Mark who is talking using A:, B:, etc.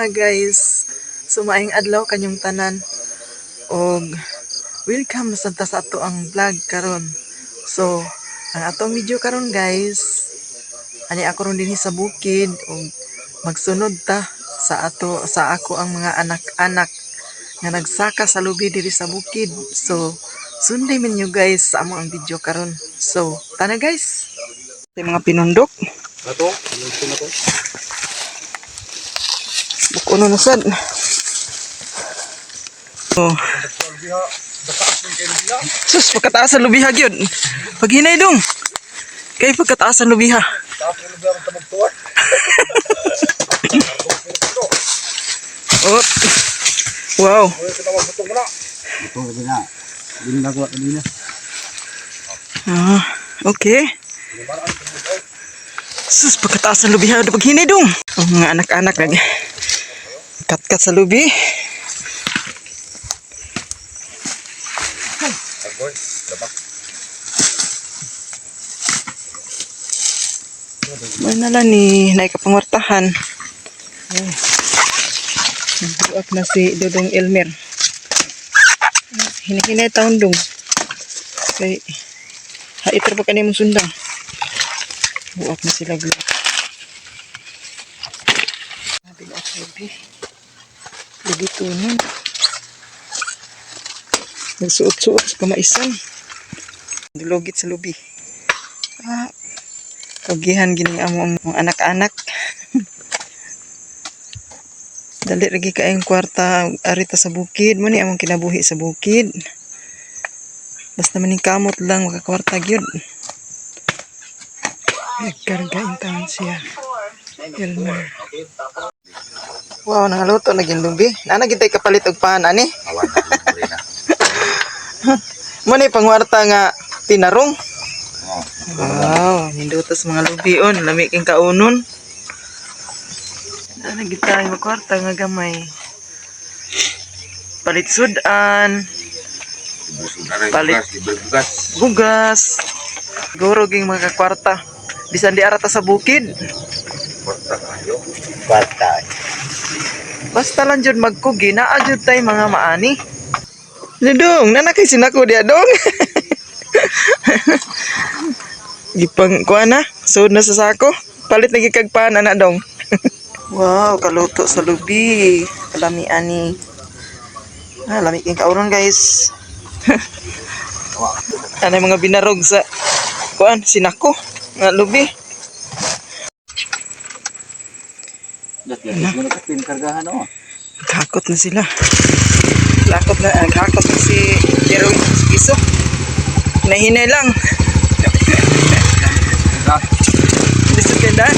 A: ha guys. Sumaing adlaw kanyong tanan. Og welcome sa ato ang vlog karon. So, ang atong video karon guys, ani ako ron dinhi sa bukid og magsunod ta sa ako ang mga anak-anak nga nagsaka sa lubi diri sa bukid. So, sunday min nyo guys sa amo ang video karon. So, tana guys. Sa mga pinundok.
B: Ato, na to.
A: Bukuno na sad. Oh. Sus, pagkataas ang lubiha gyud. Paghinay dong. Kay pagkataas ang lubiha. Oh. Wow. Ah, okay. Sus, pagkataas ang lubiha, paghinay dong. Oh, mga anak-anak lagi. Kat-kat sa lubi. May nala ni naikapangwartahan. Nagbuak na si Dodong Elmer. Hinihinay taon dong. Kay haiter pa kanimong sundang. Buak na sila gula. Nabi na sabi. Lagi tunan. Nagsuot-suot sa kamaisan. Dulogit sa lubi. Ah, kagihan gini ang anak-anak. Dali lagi kaayong kwarta arita sa bukid. Muni among kinabuhi sa bukid. Basta maning kamot lang makakwarta gyud. Nagkargain taon siya. Elmer. Wow, nangaluto na ginlubi. Nana gitay kapalit og pan ani. Muni pangwarta nga tinarong. Wow, nindutos mga lubion, lami king kaunon. Nana gitay makwarta nga gamay. Palit sudan. Palit bugas. Siguro ging mga kwarta. Bisan di arata sa bukid. Basta lang jud magkugi naa jud tay mga maani. Dong, nanakay sinako dia dong. Gipang kuan na, sud na sa sako. Palit lagi kag pan ana dong. Wow, kaluto sa lubi. Kalami ani. Ah, lami king kauron guys. Ano mga binarog sa kuan sinako nga lubi. Kakot na sila. Lakot na, kakot na si Jeroy sa piso. Hinahinay lang. Gusto ka daan?